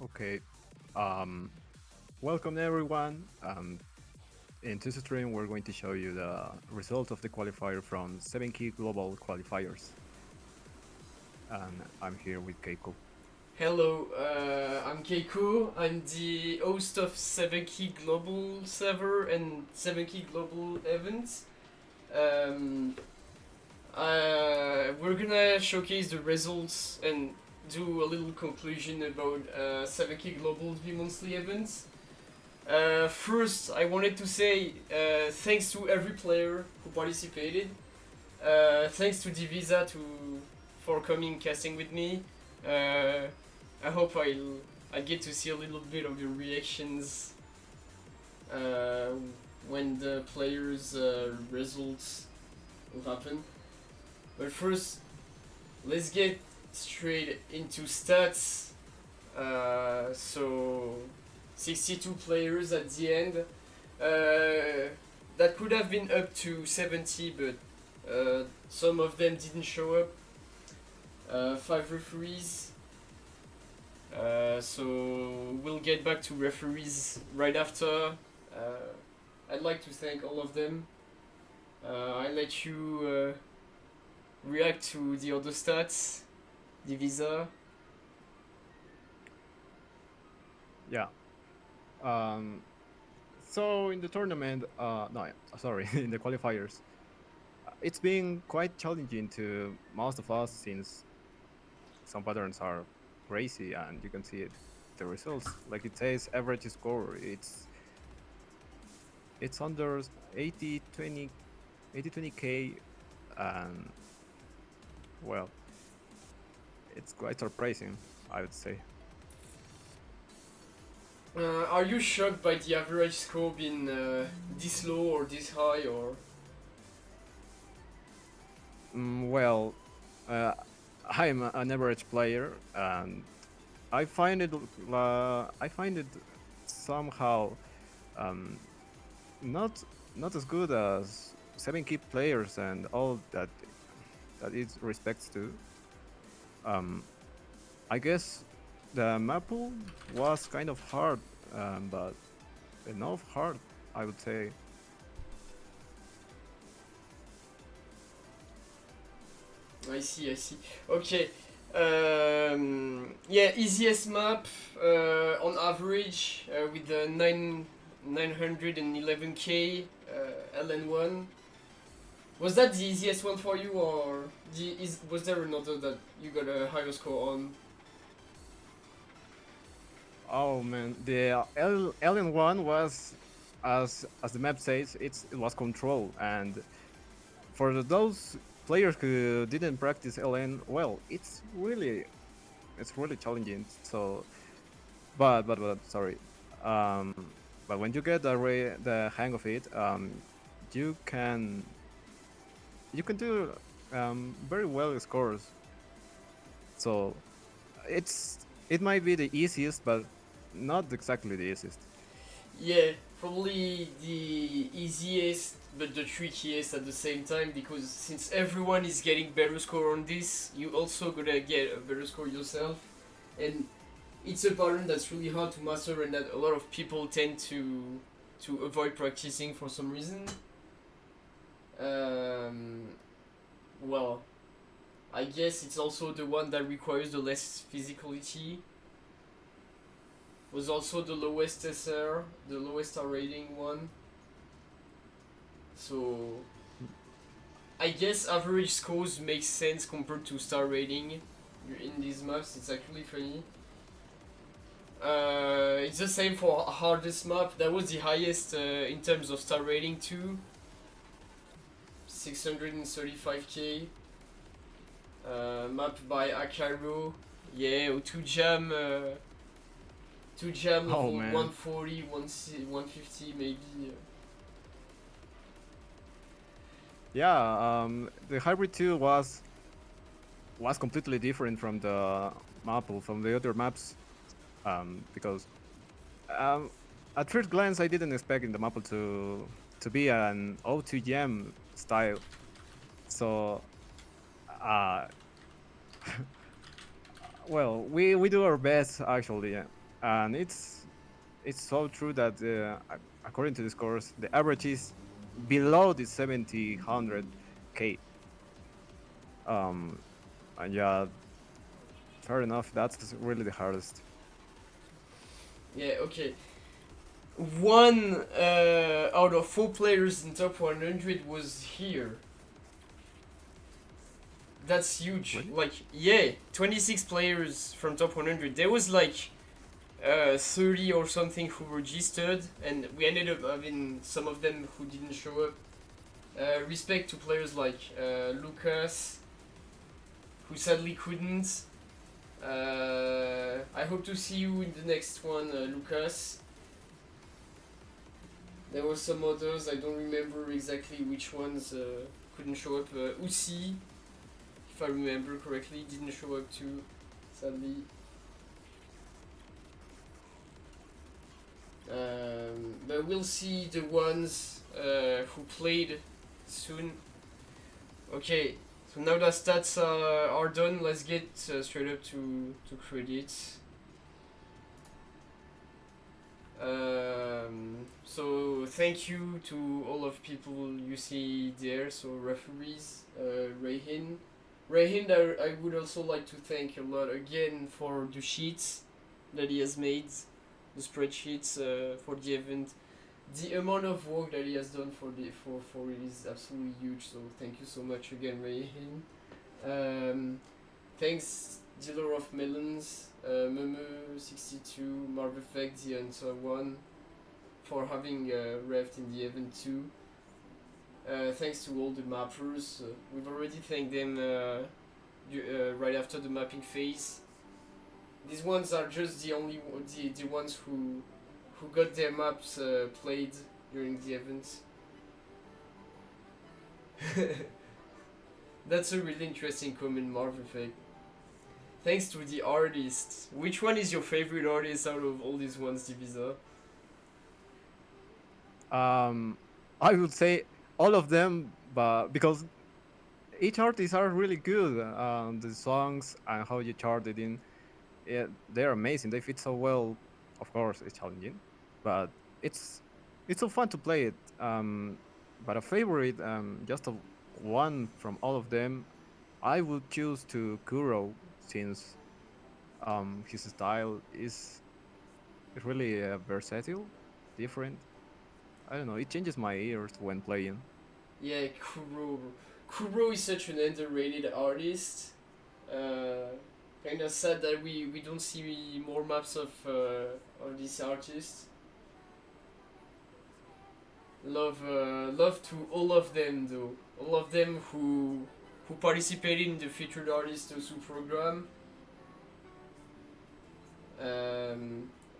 Okay. Um, Welcome everyone. In this stream, we're going to show you the result of the qualifier from 7 key global qualifiers. And I'm here with Keiko. Hello, I'm Keiko. I'm the host of 7 Key Global server and 7 Key Global events. Um, we're gonna showcase the results and do a little conclusion about 7 Key Global Bimonthly events. First, I wanted to say thanks to every player who participated. Thanks to diviza for coming casting with me. Uh, I hope I get to see a little bit of your reactions uh, when the players' results will happen. But first, let's get straight into stats. So, 62 players at the end. That could have been up to 70, but some of them didn't show up. 5 referees. So we'll get back to referees right after. I'd like to thank all of them. I let you react to the other stats, diviza. Yeah. Um, so in the tournament, no, sorry, in the qualifiers, it's been quite challenging to most of us since some patterns are crazy and you can see the results. Like it says average score, it's under 80-20k, and well, it's quite surprising, I would say. Are you shocked by the average score being this low or this high or? Well, uh, I'm an average player, and I find it somehow um, not not as good as 7 key players and all that it respects to. Um, I guess the maple was kind of hard, but enough hard, I would say. I see, I see. Okay. Yeah, easiest map on average with the 911k LN1. Was that the easiest one for you, or was there another that you got a higher score on? Oh man, the Alien one was, as the map says, it was control, and for those players who didn't practice LN, well, it's really challenging. So, but sorry, um, but when you get the hang of it, you can you can do very well scores. So it might be the easiest, but not exactly the easiest. Yeah, probably the easiest but the trickiest at the same time, because since everyone is getting better score on this, you also gotta get a better score yourself, and it's a pattern that's really hard to master and that a lot of people tend to avoid practicing for some reason. Um, well, I guess it's also the one that requires the less physicality. Was also the lowest SR, the lowest star rating one. So I guess average scores make sense compared to star rating in these maps. It's actually funny. It's the same for hardest map. That was the highest in terms of star rating too. 635k. Mapped by Akaro. Yeah, two jam Oh level man, 140, 150 maybe. yeah. The hybrid two was completely different from the maple from the other maps, because um, at first glance I didn't expect in the maple to be an O2 gem style. So, uh, well, we do our best actually, yeah. and it's so true that according to the scores, the average is below the 70-100K. Um, and yeah, fair enough. That's really the hardest. Yeah, okay. One out of four players in top 100 was here. That's huge. Really? Like, yeah, 26 players from top 100. There was like 30 or something who registered, and we ended up having some of them who didn't show up. Respect to players like Lucas, who sadly couldn't. I hope to see you in the next one, Lucas. There were some others, I don't remember exactly which ones couldn't show up. Usi, if I remember correctly, didn't show up too, sadly. But we'll see the ones who played soon. Okay, so now that stats are done, let's get straight up to credits. So thank you to all of people you see there. So referees, Rayhin. Rayhin, I would also like to thank a lot again for the sheets that he has made, the spreadsheets for the event. The amount of work that he has done for it is absolutely huge. So thank you so much again, Rayhin. Thanks, Dealer of Melons, Meme62, Marv Effect, the Answer One, for having revved in the event too. Thanks to all the mappers. We've already thanked them right after the mapping phase. These ones are just the ones who got their maps played during the event. That's a really interesting comment, Marv Effect. Thanks to the artists. Which one is your favorite artist out of all these ones, Diviza? I would say all of them, but because each artist are really good. The songs and how you chart it in, yeah, they're amazing. They fit so well. Of course, it's challenging, but it's it's so fun to play it. But a favorite, just a one from all of them, I would choose to Kuro since his style is really versatile, different. I don't know. It changes my ears when playing. Yeah, Kuro. Kuro is such an underrated artist. Kind of sad that we don't see more maps of this artist. Love to all of them though. All of them who participated in the featured artist also program.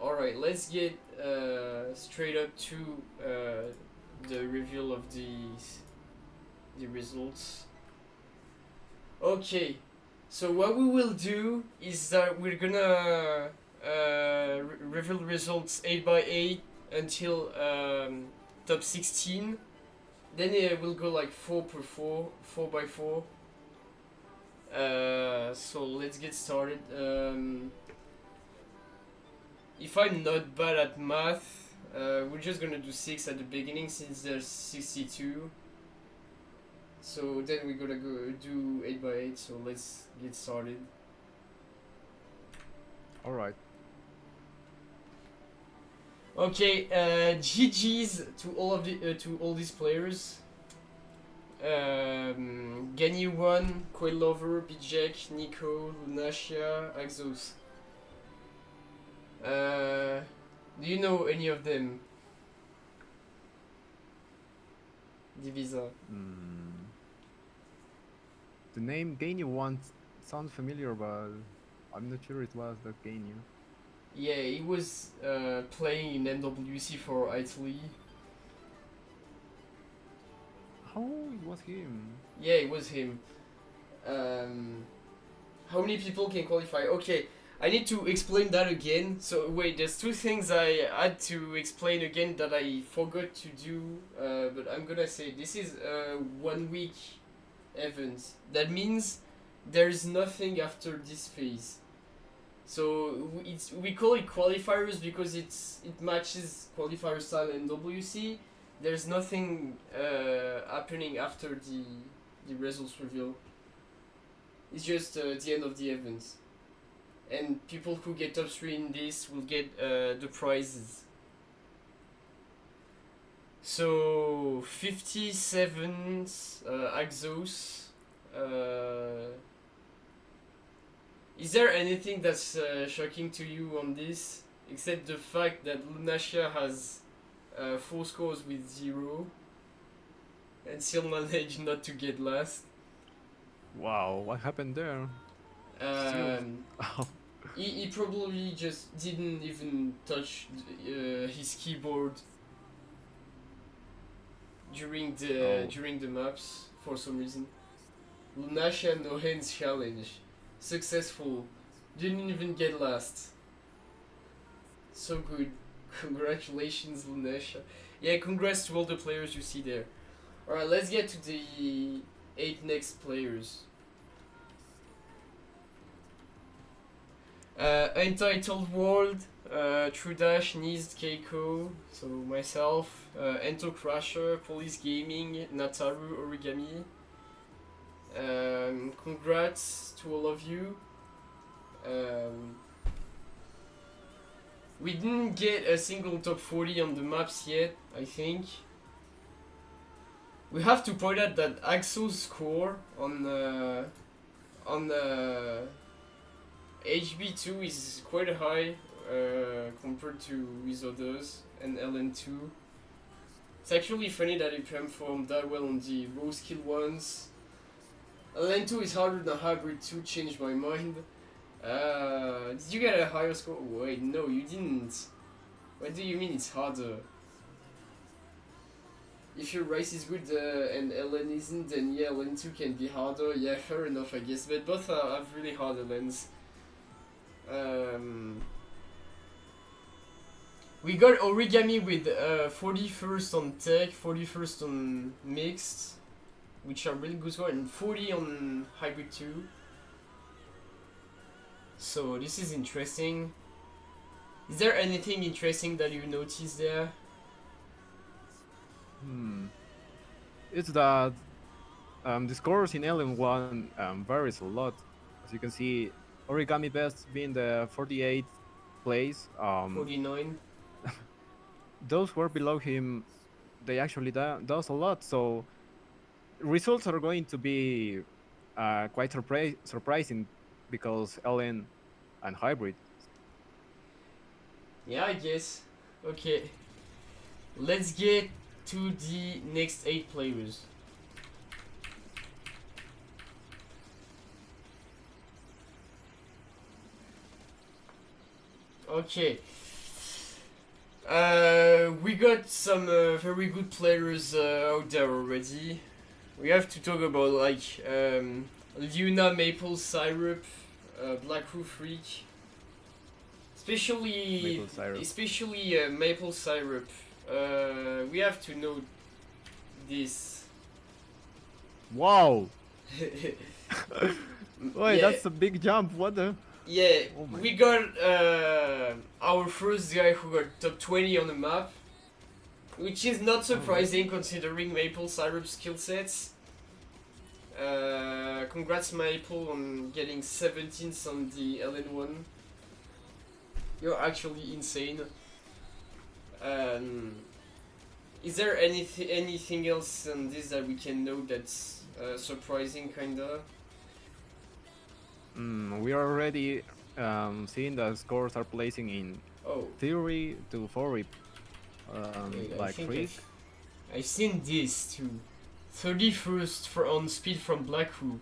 All right, let's get straight up to the reveal of the results. Okay, so what we will do is that we're gonna reveal results 8 by 8 until top 16. Then we'll go like 4 per 4, 4 by 4. So let's get started. If I'm not bad at math, we're just gonna do 6 at the beginning since there's 62. So then we're gonna go do 8 by 8. So let's get started. All right. Okay, GG's to all these players. Ganyu 1, Quail Lover, Bijek, Nico, Lunacia, Axos. Do you know any of them? Diviza. The name Gainu once sounds familiar, but I'm not sure it was that Gainu. Yeah, he was playing in MWC for Italy. How it was him? Yeah, it was him. How many people can qualify? Okay, I need to explain that again. So wait, there's two things I had to explain again that I forgot to do. But I'm gonna say this is a 1 week event. That means there is nothing after this phase. So we call it qualifiers because it matches qualifier style and WC. There's nothing happening after the results reveal. It's just the end of the event, and people who get top 3 in this will get the prizes. So 57th Axos. Is there anything that's shocking to you on this, except the fact that Lunacia has 4 scores with 0 and still managed not to get last? Wow, what happened there? Um, Oh, he probably just didn't even touch his keyboard during oh. the maps for some reason. Lunacia no hands challenge. Successful. Didn't even get last. So good. Congratulations, Lunacia. Yeah, congrats to all the players you see there. Alright, let's get to the 8 next players. Entitled World, True Dash, Nizd, Keiko, so myself, Ento Crusher, Police Gaming, Nataru, Origami. Congrats to all of you. We didn't get a single top 40 on the maps yet, I think. We have to point out that Axo's score on HB2 is quite high compared to his others, and LN2. It's actually funny that he performed that well on the raw skill ones. LN2 is harder than Hybrid 2, changed my mind. Did you get a higher score? Wait, no, you didn't. What do you mean it's harder? If your race is good and LN isn't, then yeah, LN2 can be harder. Yeah, fair enough, I guess. But both have really hard LNs. We got Origami with 41st on tech, 41st on mixed, which are really good score, and 40 on hybrid 2. So this is interesting. Is there anything interesting that you noticed there? It's that the scores in LN1 varies a lot. As you can see, Origami Best being the 48th place. 49. Those who are below him, they actually does a lot. So results are going to be quite surprising because LN and hybrid. Yeah, I guess. Okay. Let's get to the next 8 players. Okay. We got some very good players out there already. We have to talk about like Luna, Maple Syrup, Black Roof Freak. Especially Maple Syrup. We have to know this. Wow! Wait, Yeah. that's a big jump. What the? Yeah, Oh my. we got our first guy who got top 20 on the map, which is not surprising considering Maple Syrup's skill sets. Congrats Maple on getting 17th on the LN1. You're actually insane. Is there anything else on this that we can know that's surprising, kinda? We are already seeing the scores are placing in Oh, theory to 4 wait, I like think Freak. I've seen this too. 31st on speed from Blackwoo.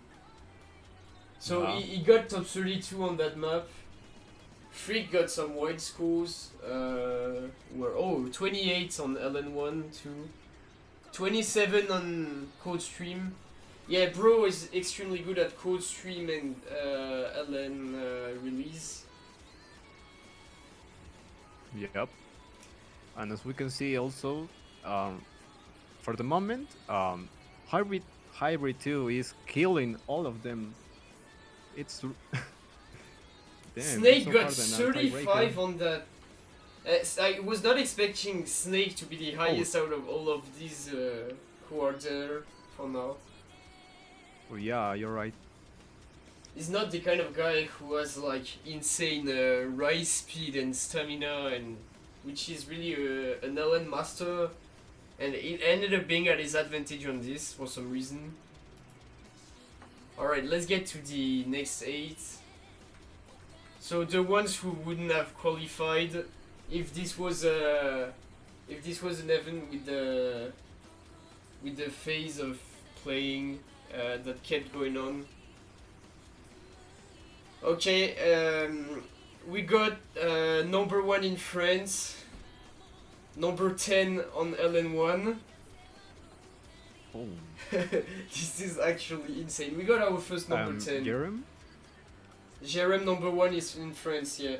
So Yeah. he got top 32 on that map. Freak got some wide scores. 28 on LN1 too. 27 on Code Stream. Yeah, bro is extremely good at Code Stream and LN release. Yep. And as we can see also, for the moment, hybrid 2 is killing all of them. It's Damn, it's Snake so got hard and 35 tiebreaker. on that. I was not expecting Snake to be the highest out of all of these who are there for now. Oh yeah, you're right. He's not the kind of guy who has like insane rise speed and stamina, and which is really an LN master, and it ended up being at his advantage on this for some reason. Alright, let's get to the next 8. So the ones who wouldn't have qualified if this was an event with the phase of playing that kept going on. Okay, we got number 1 in France, number 10 on LN1. Oh. This is actually insane. We got our first number 10. Jerem? Jerem number 1 is in France, yeah.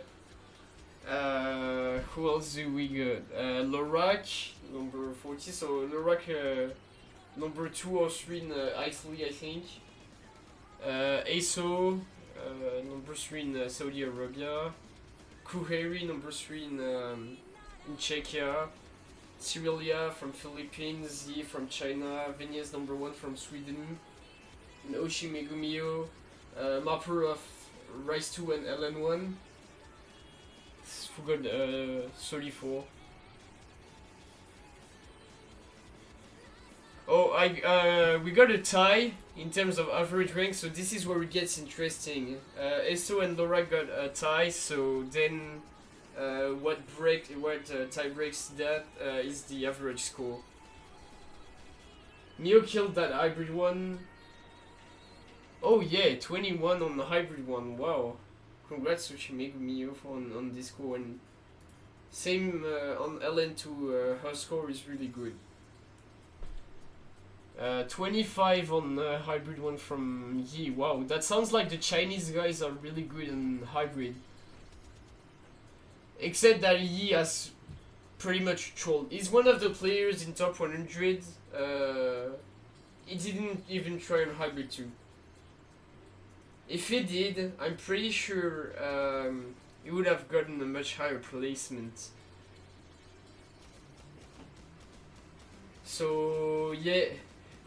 Who else do we got? Lorac, number 40. So Lorac, number 2 or 3 in Italy, I think. ASO, number 3 in Saudi Arabia. Kuheri, number 3 in Czechia. Cyrilia from Philippines, Z from China, Venus number 1 from Sweden, and Oshi Megumio, mapper of Rise 2 and LN1, who got 34. Oh, we got a tie in terms of average rank, so this is where it gets interesting. Eso and Laura got a tie, so then what tie breaks that is the average score. Mio killed that hybrid one. Oh yeah, 21 on the hybrid one. Wow, congrats to Shimegu Mio on this score, and same on LN2. Her score is really good. 25 on the hybrid one from Yi. Wow, that sounds like the Chinese guys are really good in hybrid. Except that Yi has pretty much trolled. He's one of the players in top 100. He didn't even try on hybrid 2. If he did, I'm pretty sure he would have gotten a much higher placement. So yeah,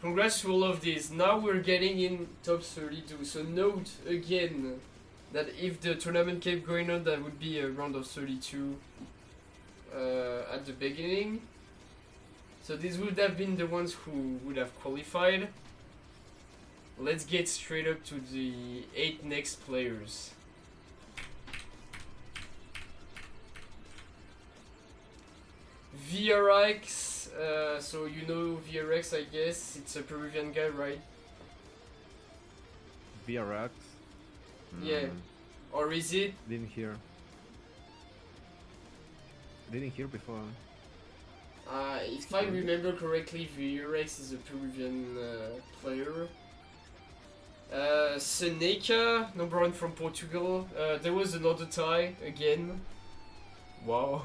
congrats to all of this. Now we're getting in top 32. So note again that if the tournament kept going on, that would be a round of 32 at the beginning. So these would have been the ones who would have qualified. Let's get straight up to the 8 next players. VRX, so you know VRX, I guess. It's a Peruvian guy, right? VRX? Yeah. Or is it? Didn't hear. Didn't hear before. If I remember correctly, VRX is a Peruvian player. Seneca, number 1 from Portugal. There was another tie again. Wow.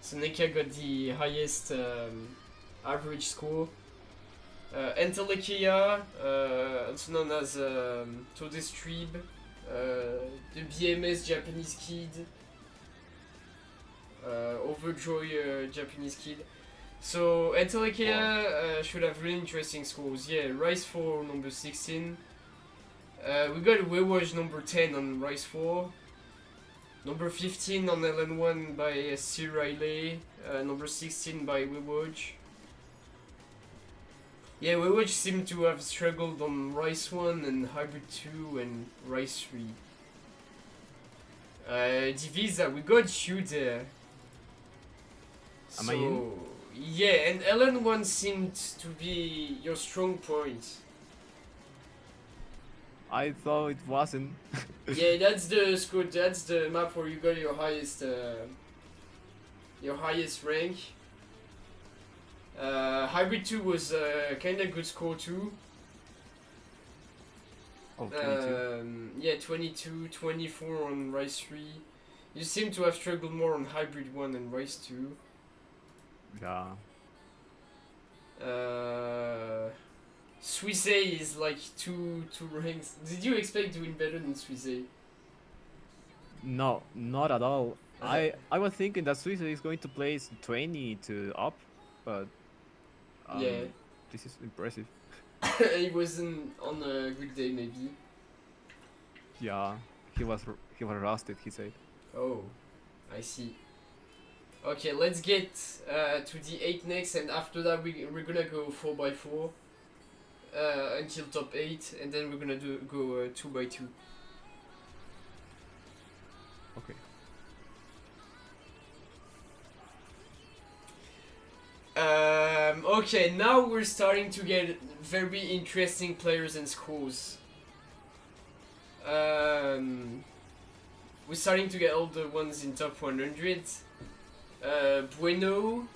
Seneca got the highest average score. Entelekia, also known as Todestrib, the BMS Japanese kid, Overjoy Japanese kid. So Entelekia should have really interesting scores. Yeah, Rise 4 number 16. We got Waywatch number 10 on Rise 4. Number 15 on LN1 by C. Riley. Number 16 by Waywatch. Yeah, Waywatch seemed to have struggled on Rise 1 and Hybrid 2 and Rise 3. Diviza, we got you there. Am I in? Yeah, and LN1 seemed to be your strong point. I thought it wasn't. Yeah, that's the score. That's the map where you got your highest rank. Hybrid 2 was kind of good score too. Oh, 22. Yeah, 22, 24 on Rise 3. You seem to have struggled more on Hybrid 1 and Rise 2. Yeah. Suisse is like two ranks. Did you expect doing better than Suisse? No, not at all. I was thinking that Swiss is going to place 20 to up, but Yeah, um, this is impressive. he wasn't on a good day maybe. Yeah, he was rusted. He said. Oh, I see. Okay, let's get to the 8 next, and after that we're gonna go 4 by 4 until top 8, and then we're gonna go 2 by 2. Okay. Okay, now we're starting to get very interesting players and scores. We're starting to get all the ones in top 100. Bueno.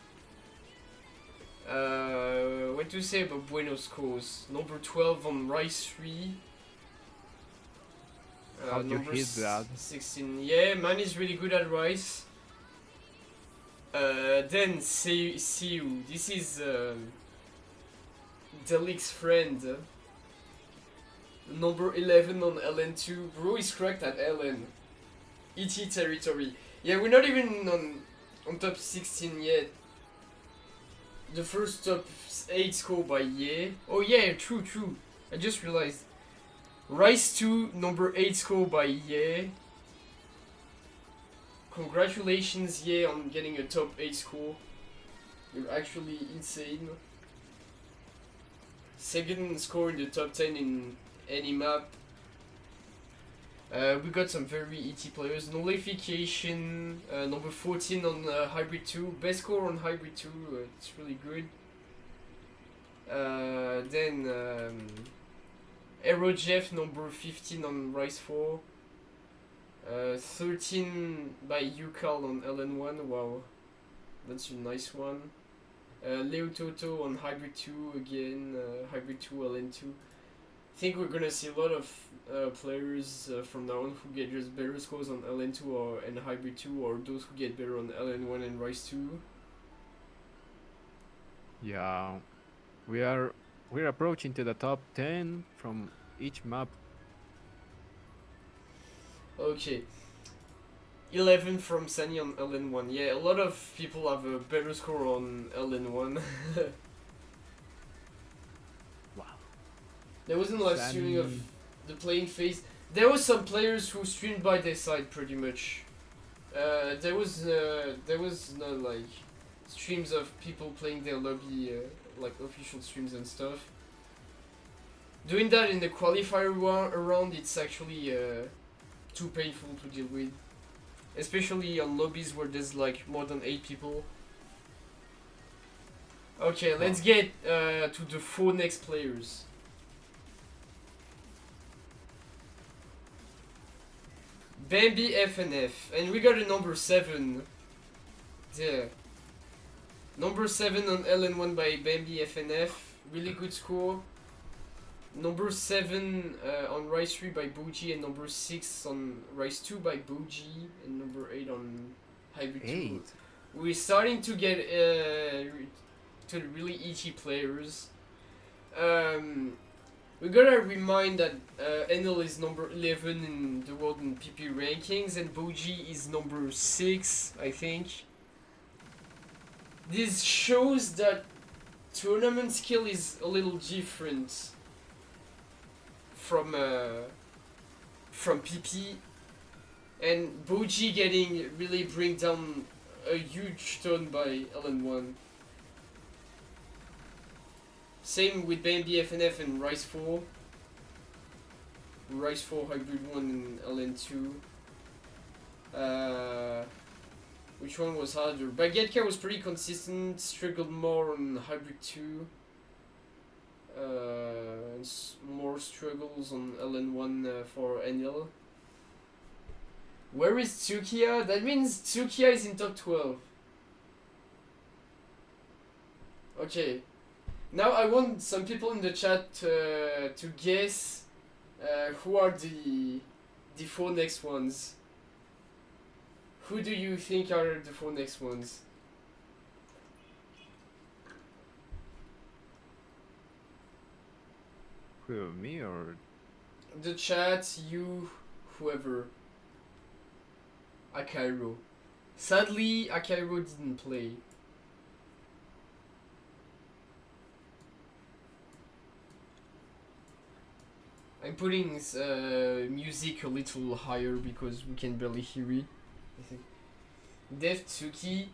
What to say about Bueno scores? Number 12 on Rice 3. How do you Number hit that? 16. Yeah, man is really good at Rice. Then Siu. This is Delik's friend. Number 11 on LN2. Bro is cracked at LN. ET territory. Yeah, we're not even on top 16 yet. The first top 8 score by Ye. Oh yeah, true. I just realized. Rice 2, number 8 score by Ye. Congratulations, Ye, on getting a top 8 score. You're actually insane. Second score in the top 10 in any map. We got some very ET players. Nullification, number 14 on Hybrid 2. Best score on Hybrid 2, it's really good. Then Aero Jeff, number 15 on Rise 4. 13 by Yukal on LN1, wow. That's a nice one. Leo Toto on Hybrid 2 again, Hybrid 2 LN2. I think we're gonna see a lot of players from now on who get just better scores on LN2 or and Hybrid 2, or those who get better on LN1 and Rise 2. Yeah, we're approaching to the top 10 from each map. Okay. 11 from Sunny on LN1. Yeah, a lot of people have a better score on LN1. Wow. There wasn't a lot of streaming of the playing phase. There was some players who streamed by their side pretty much. There was no like streams of people playing their lobby, like official streams and stuff. Doing that in the qualifier round, it's actually too painful to deal with, especially on lobbies where there's like more than 8 people. Okay, let's get to the 4 next players. Bambi FNF, and we got a number 7. There. Number 7 on LN1 by Bambi FNF, really good score. Number 7 on Rise 3 by Bougie, and number 6 on Rise 2 by Bougie, and number 8 on Hybrid 2. We're starting to get to the really ET players. We gotta remind that Enel is number 11 in the world in PP rankings, and Bougie is number 6, I think. This shows that tournament skill is a little different from PP, and Bougie getting really bring down a huge ton by LN1. Same with Bambi FNF and Rise 4. Rise 4 Hybrid 1 and LN2. Which one was harder? Baguetka was pretty consistent, struggled more on Hybrid 2. More struggles on LN1 for Enel. Where is Tsukiya? That means Tsukiya is in top 12. Okay. Now I want some people in the chat to guess who are the 4 next ones. Who do you think are the 4 next ones? Who, me or The chat, you, whoever. Akairo. Sadly, Akairo didn't play. I'm putting music a little higher because we can barely hear it, I think. Dev Tsuki.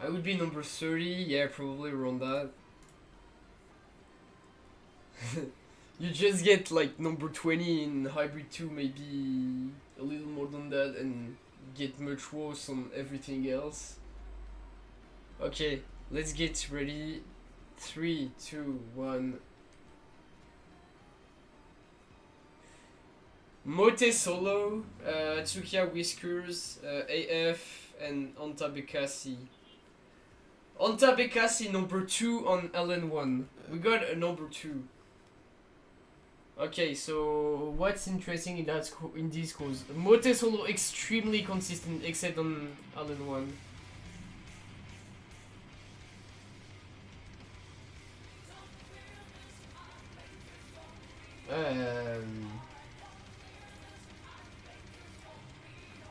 I would be number 30, yeah, probably around that. You just get like number 20 in Hybrid 2, maybe a little more than that, and get much worse on everything else. Okay, let's get ready. 3, 2, 1. Mote Solo, Tsukiya Whiskers, AF, and Anta Bekasi. Anta Bekasi number 2 on LN1. We got a number 2. Okay, so what's interesting in that in these scores? Mote Solo extremely consistent except on LN1.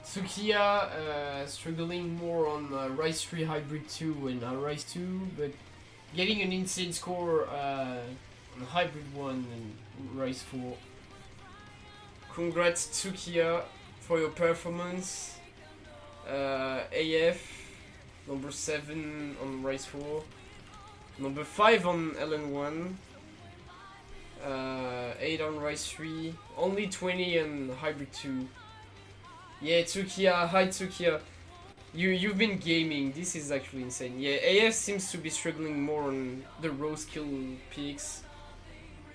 Tsukiya struggling more on Rise 3 Hybrid 2 and Rise 2, but getting an insane score on Hybrid 1 and Rise 4. Congrats Tsukiya for your performance. AF, number 7 on Rise 4, number 5 on LN1, 8 on Rise 3, only 20 on Hybrid 2. Yeah, Tsukiya, hi Tsukiya. You've been gaming, this is actually insane. Yeah, AF seems to be struggling more on the raw skill picks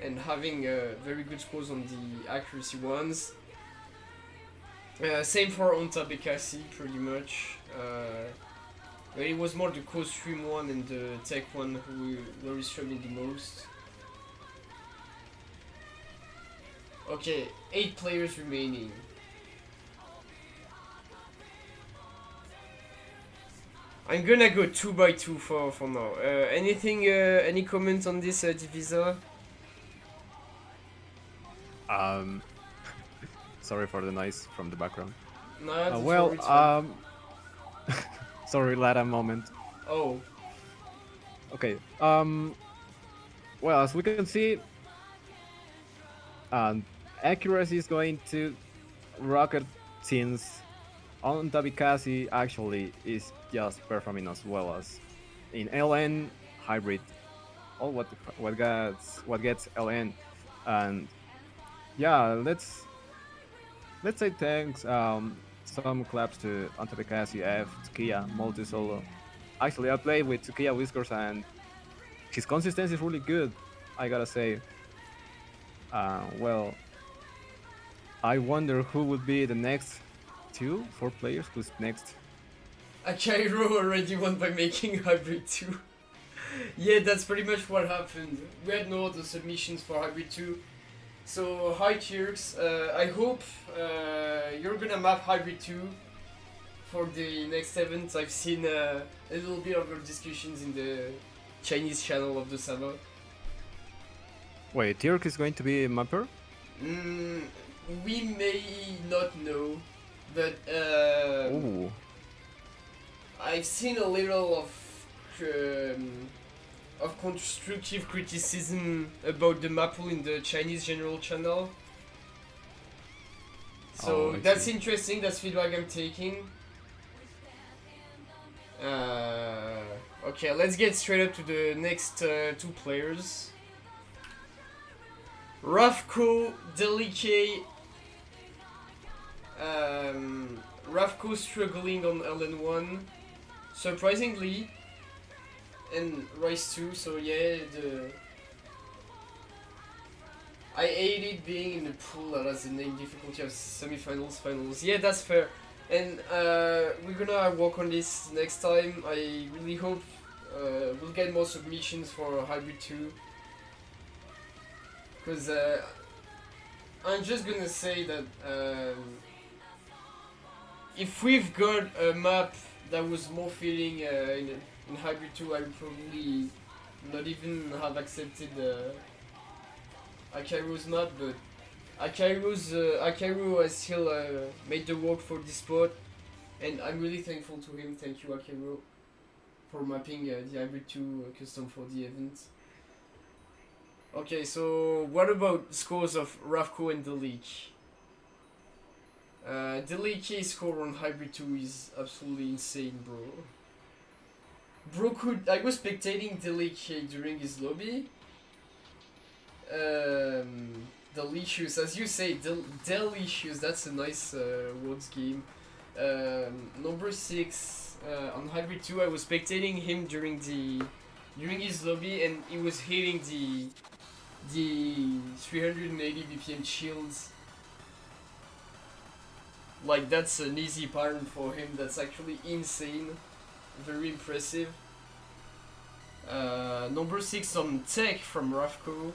and having very good scores on the accuracy ones. Same for Onta Bekasi, pretty much. But it was more the co-stream one and the tech one who were struggling the most. Okay, 8 players remaining. I'm gonna go 2 by 2 for now. Any comments on this, Diviza? Sorry for the noise from the background. No, Well, sorry, let a moment. Oh. Okay. Well, as we can see, accuracy is going to rocket since on Tabikasi actually is just performing as well as in LN hybrid. All what gets LN, and yeah, let's say thanks some claps to Antapekasi F, Tsukiya, multi solo. Actually, I played with Tsukiya Whiskers and his consistency is really good. I gotta say. Well, I wonder who would be the next 4 players. Who's next? Akairo already won by making Hybrid 2. Yeah, that's pretty much what happened. We had no other submissions for Hybrid 2. So, hi Kirks, I hope you're gonna map Hybrid 2 for the next event. I've seen a little bit of your discussions in the Chinese channel of the server. Wait, Tirk is going to be a mapper? We may not know, but Ooh. I've seen a little of constructive criticism about the map pool in the Chinese general channel. So that's interesting, that's feedback I'm taking. Okay, let's get straight up to the next 2 players. Ravko, Delicate. Ravko struggling on LN1, surprisingly, and Rise 2, so yeah, I hated being in the pool that has the name difficulty of semifinals, finals. Yeah, that's fair. And we're gonna work on this next time. I really hope we'll get more submissions for Hybrid 2. Because I'm just gonna say that if we've got a map that was more fitting in Hybrid 2, I would probably not even have accepted Akairo's map, but Akairo has still made the work for this spot, and I'm really thankful to him. Thank you, Akairo, for mapping the Hybrid 2 custom for the event. Okay, so what about scores of Ravko and Delik? Delik score on Hybrid 2 is absolutely insane, bro. I was spectating Delik during his lobby. Delicious, as you say, delicious. That's a nice words game. Number 6 on Hybrid 2. I was spectating him during his lobby, and he was hitting the 380 BPM shields. Like, that's an easy pattern for him. That's actually insane. Very impressive. Number 6 on tech from Ravko.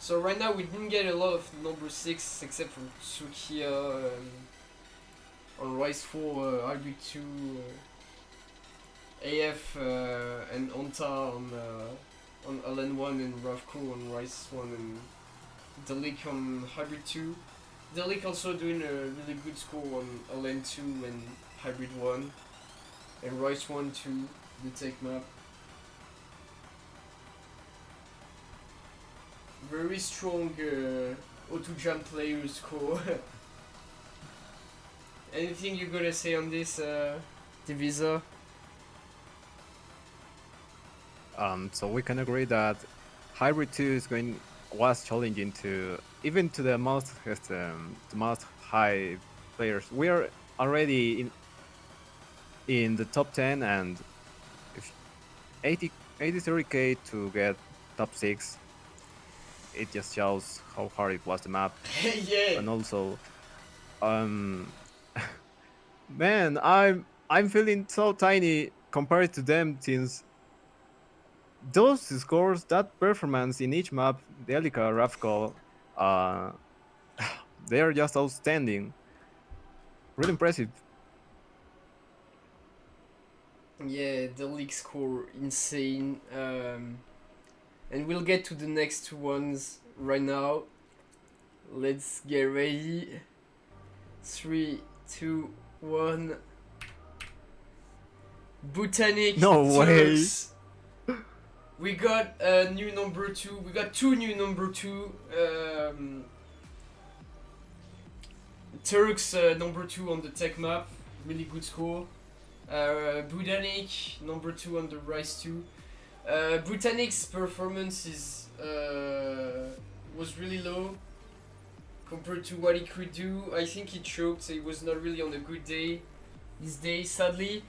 So right now we didn't get a lot of number 6 except for Tsukiya on Rise 4, Hybrid 2, AF and Onta on LN1 and Ravko on Rise 1 and Delik on Hybrid 2. Delik also doing a really good score on LN2 and Hybrid 1 and Rise 1 too, the tech map. Very strong auto jump players score. Anything you gotta say on this, Diviza? So we can agree that Hybrid 2 was challenging to even to the most high players. We are already in the top 10, and if 83k to get top 6, it just shows how hard it was the map. Yeah. And also, man, I'm feeling so tiny compared to them, since those scores, that performance in each map, Delica, Ravko, they are just outstanding. Really impressive. Yeah, the league score insane. And we'll get to the next two ones right now. Let's get ready. 3, 2, 1. Botanic No Turks. We got a new number 2. We got two new number 2. Turks number 2 on the tech map. Really good score. Botanic number 2 on the Rise 2. Botanic's performance was really low compared to what he could do. I think he choked. He was not really on a good day this day, sadly.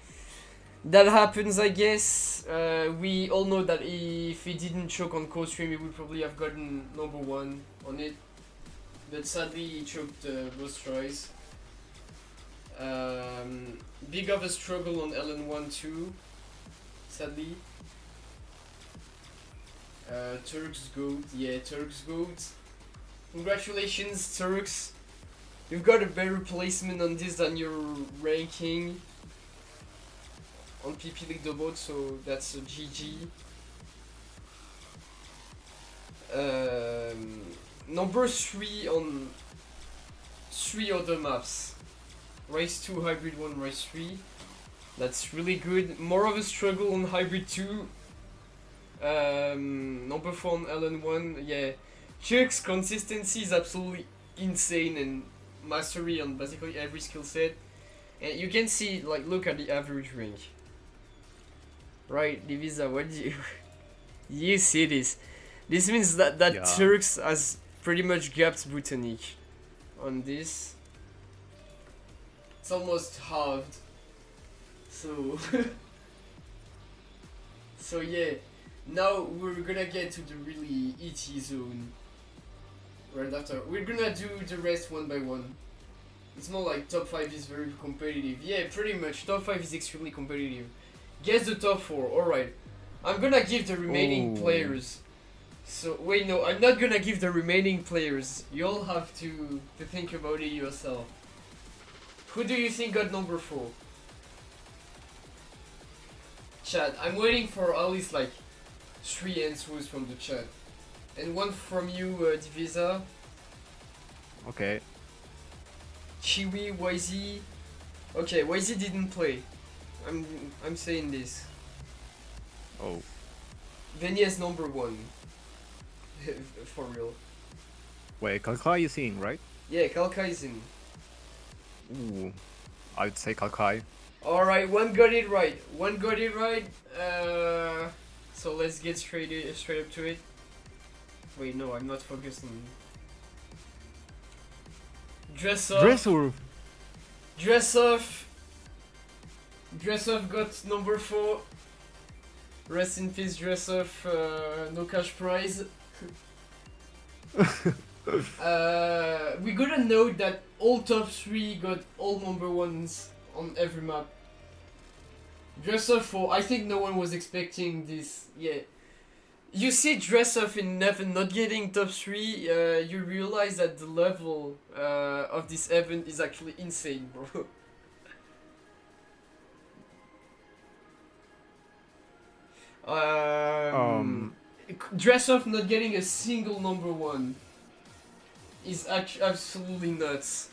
That happens, I guess. We all know that if he didn't choke on co-stream, he would probably have gotten number 1 on it. But sadly, he choked both tries. Big of a struggle on LN1 too, sadly. Turks GOAT, yeah, Turks GOAT. Congratulations, Turks. You've got a better placement on this than your ranking on PP League Double, so that's a GG. Number 3 on 3 other maps. Race 2, Hybrid 1, Race 3. That's really good. More of a struggle on Hybrid 2. Number 4 on LN1, yeah. Chuck's consistency is absolutely insane, and mastery on basically every skill set. And you can see, like, look at the average rank. Right, Diviza, what do you... you see this. This means that Yeah. Turks has pretty much gapped Botanic on this. It's almost halved. So... so yeah. Now we're gonna get to the really ET zone. Right after. We're gonna do the rest one by one. It's more like top 5 is very competitive. Yeah, pretty much. Top 5 is extremely competitive. Guess the top 4. Alright. I'm gonna give the remaining Ooh. players. So, wait, no. I'm not gonna give the remaining players. You all have to think about it yourself. Who do you think got number 4? Chat, I'm waiting for at least like 3 answers from the chat. And one from you, Diviza. Okay. Chiwi, YZ. Okay, YZ didn't play. I'm I'm saying this. Oh. Then yes, number one. For real. Wait, Kalkai is in, right? Yeah, Kalkai is in. Ooh. I'd say Kalkai. Alright, one got it right. One got it right. So let's get straight up to it. Wait, no, I'm not focused on. Dress off. Dress off. Dress off got number 4. Rest in peace, dress off. No cash prize. We gotta note that all top 3 got all number 1s on every map. Dress off 4, I think no one was expecting this. Yeah. You see dress off in Neven not getting top 3, you realize that the level of this event is actually insane, bro. Dress off not getting a single number 1 is absolutely nuts.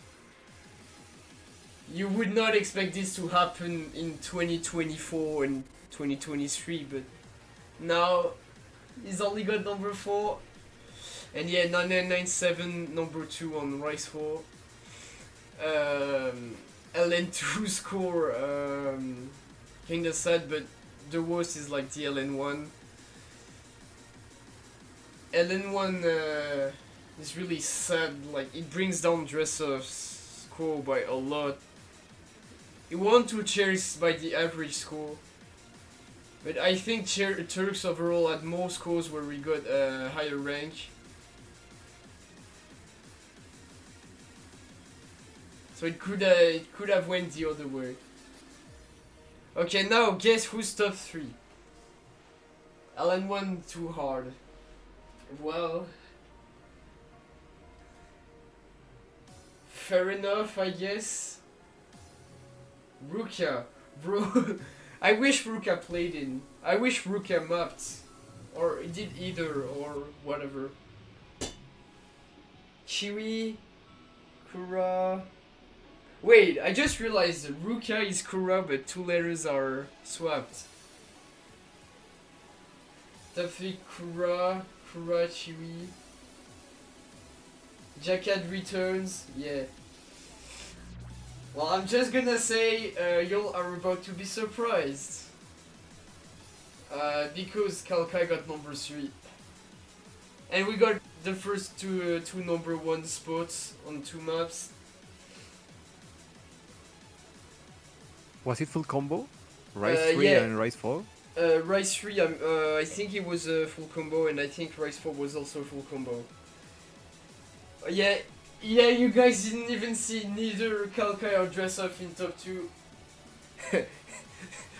You would not expect this to happen in 2024 and 2023, but now he's only got number 4. And yeah, 9997 number 2 on Rise 4. LN2 score kinda sad, but the worst is like the LN1. LN1 is really sad, like it brings down Dressoff's score by a lot. It won 2 chairs by the average score. But I think Turks overall had more scores where we got a higher rank. So it could have went the other way. Okay, now guess who's top 3? LN1 too hard. Well, fair enough, I guess. Ruka, bro. I wish Ruka played in. I wish Ruka mapped. Or did either, or whatever. Chiwi, Kura. Wait, I just realized that Ruka is Kura, but 2 letters are swapped. Tafik, Kura, Kura, Chiwi. Jackad returns, yeah. Well, I'm just gonna say, y'all are about to be surprised. Because Kalkai got number 3. And we got the first two number 1 spots on 2 maps. Was it full combo? Rise 3 yeah. and Rise 4? Rise 3, I think it was a full combo, and I think Rise 4 was also a full combo. Yeah, you guys didn't even see neither Kalkai or Dress Off in top 2.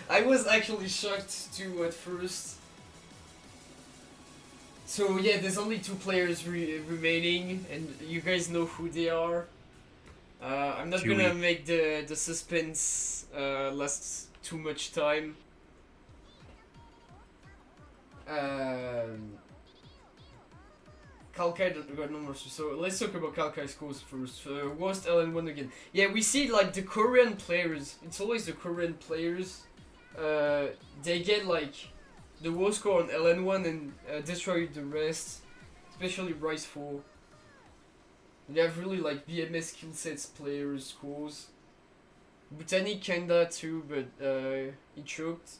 I was actually shocked too at first. So yeah, there's only 2 players remaining, and you guys know who they are. I'm not gonna make the suspense last too much time. Kalkai got numbers, so let's talk about Kalkai scores first. Worst LN1 again. Yeah, we see like the Korean players, it's always the Korean players, they get like the worst score on LN1 and destroy the rest, especially Rise 4. They have really like BMS skill sets players scores. Botanic kinda too, but he choked.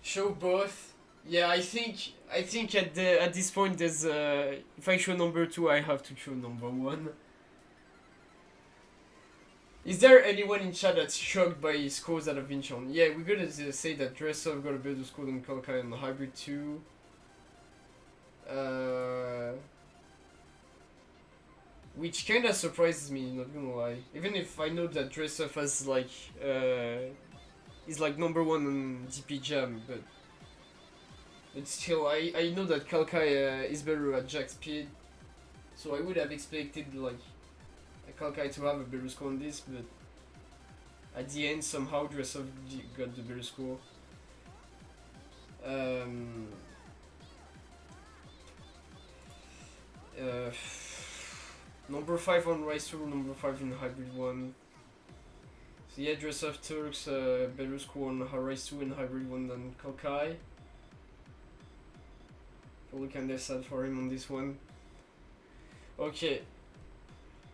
Show both. Yeah, I think at this point there's if I show number 2, I have to show number 1. Is there anyone in chat that's shocked by scores that have been shown? Yeah, we're gonna say that Dressov got a better score than Kalkai on the Hybrid 2. Which kinda surprises me, not gonna lie. Even if I know that Dressov has like is like number 1 on DP Jam, but still, I know that Kalkai is better at jack speed, so I would have expected like Kalkai to have a better score on this, but at the end somehow Dressov got the better score. Uh, number 5 on Rise 2, number 5 in Hybrid 1. So yeah, Dress of Turks, better score on Rise 2 and Hybrid 1 than Kokai. Probably kinda sad for him on this one. Okay.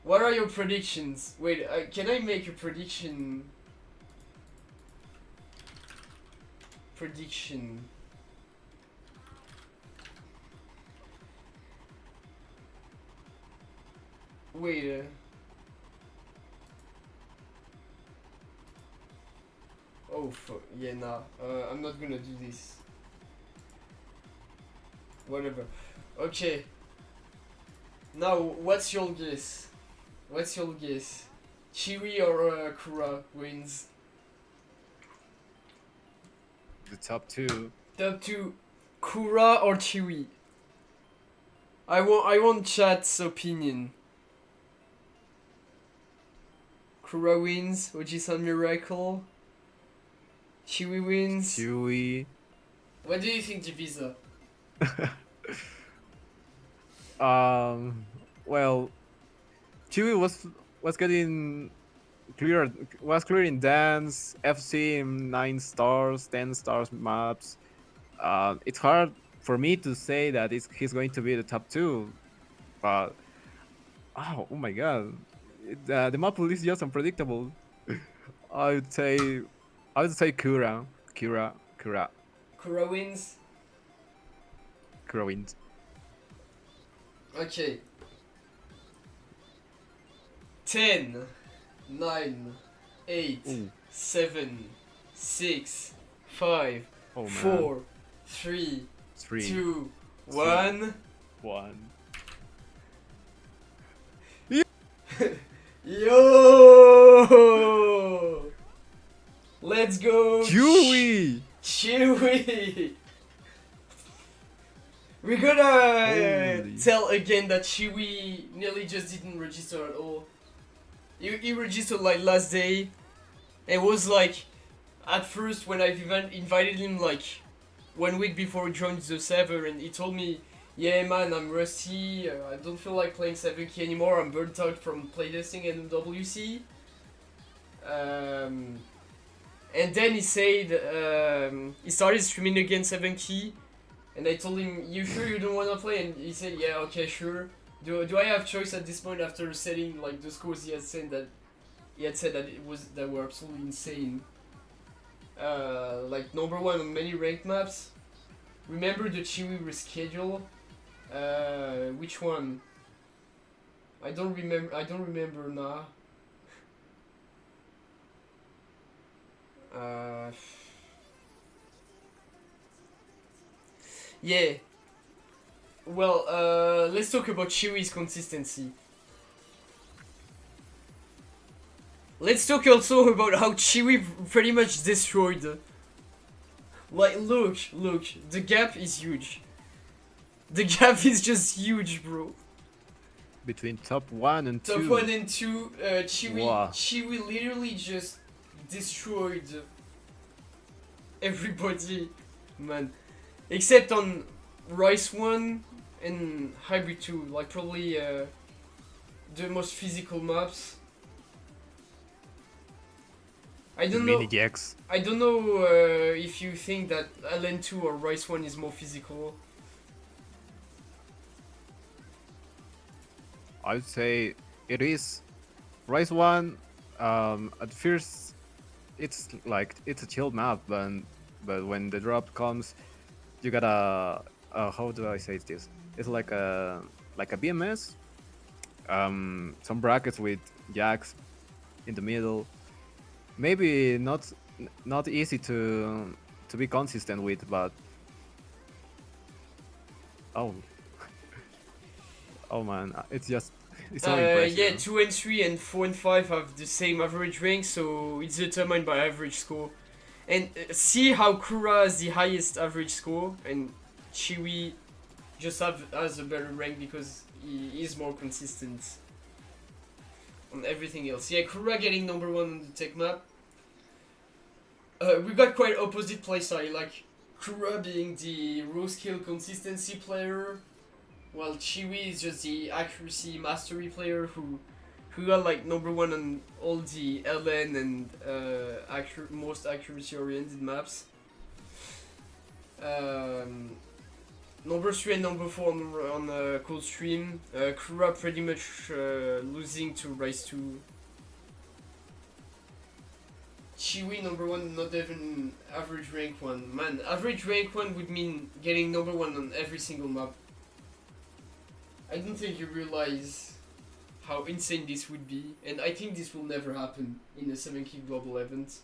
What are your predictions? Wait, can I make a prediction? Prediction. Wait, oh fuck, yeah, nah, I'm not gonna do this. Whatever. Okay. Now, what's your guess? What's your guess? Chiwi or Kura wins? The top two. Top 2, Kura or Chiwi? I want chat's opinion. Kura wins, Oji-san Miracle. Chiwi wins. Chewy. What do you think, Diviza? Well, Chewy was getting clear was clearing dance, FC in 9 stars, 10 stars maps. It's hard for me to say that he's going to be the top two, but oh my god, the map is just unpredictable. I would say I would say Kura Kura wins. wins. Okay. 10, 9, 8, Ooh. 7, 6, 5, Oh man. 4, 3, 3, 2, 1. 1. Yo! Let's go! Chewy! Chewy! We're gonna Holy. tell again that Chewy nearly just didn't register at all. He registered like last day. It was like, at first when I invited him like 1 week before he joined the server, and he told me, yeah man, I'm rusty, I don't feel like playing 7k anymore, I'm burnt out from playtesting and WC. And then he said, he started streaming again 7k, and I told him, you sure you don't wanna play? And he said, yeah, okay, sure. Do I have choice at this point after setting like the scores he had said that that were absolutely insane. Like number 1 on many ranked maps. Remember the Chiwi reschedule? Which one? I don't remember now. Yeah. Well, let's talk about Chiwi's consistency. Let's talk also about how Chiwi pretty much destroyed. Like, look, the gap is huge. The gap is just huge, bro. Between top 1 and 2. Top 1 and 2, Wow. Chiwi literally just destroyed everybody, man. Except on Rice 1 and Hybrid 2, like probably the most physical maps. I don't know. Mini-Gex. I don't know if you think that LN2 or Rice 1 is more physical. I would say it is. Rise 1, at first, it's like, it's a chill map, but when the drop comes, you gotta, how do I say this? It's like a BMS, some brackets with jacks in the middle. Maybe not easy to be consistent with, but oh oh man, it's just it's so impressive. Yeah, 2 and 3 and 4 and 5 have the same average rank, so it's determined by average score. And see how Kura has the highest average score, and Chiwi just has a better rank because he is more consistent on everything else. Yeah, Kura getting number 1 on the tech map. We got quite opposite playstyle, like Kura being the raw skill consistency player, Well, Chiwi is just the accuracy mastery player who got like number one on all the LN and most accuracy oriented maps. Number 3 and number 4 on Cold Stream. Kura pretty much losing to Rise 2. Chiwi number 1, not even average rank 1. Man, average rank 1 would mean getting number 1 on every single map. I don't think you realize how insane this would be, and I think this will never happen in a 7K global event.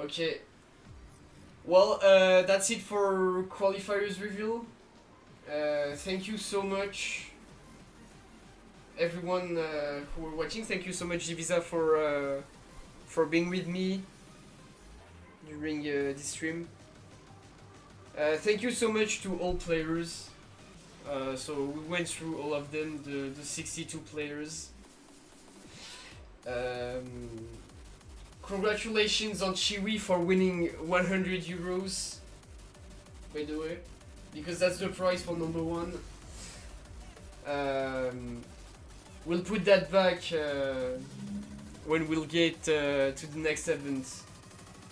Okay. Well, that's it for qualifiers reveal. Thank you so much, everyone who were watching. Thank you so much, diviza, for being with me during this stream. Thank you so much to all players. So we went through all of them, the 62 players. Congratulations on Chiwi for winning 100 euros, by the way, because that's the prize for number 1. We'll put that back when we'll get to the next event.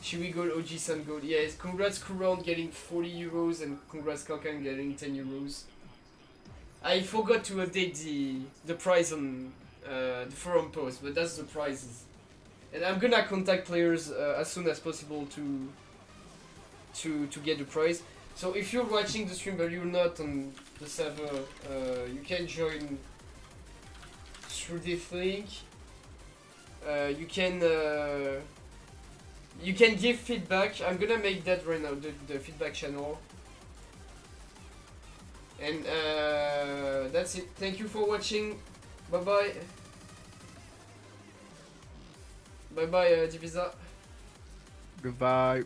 Chiwi Gold, OG Sun Gold. Yes, congrats Kuron getting 40 euros and congrats Kalkan getting 10 euros. I forgot to update the prize on the forum post, but that's the prizes. And I'm gonna contact players as soon as possible to get the prize. So if you're watching the stream but you're not on the server, you can join through this link. You can give feedback. I'm gonna make that right now, the feedback channel. And that's it. Thank you for watching. Bye bye. Bye bye, diviza. Goodbye.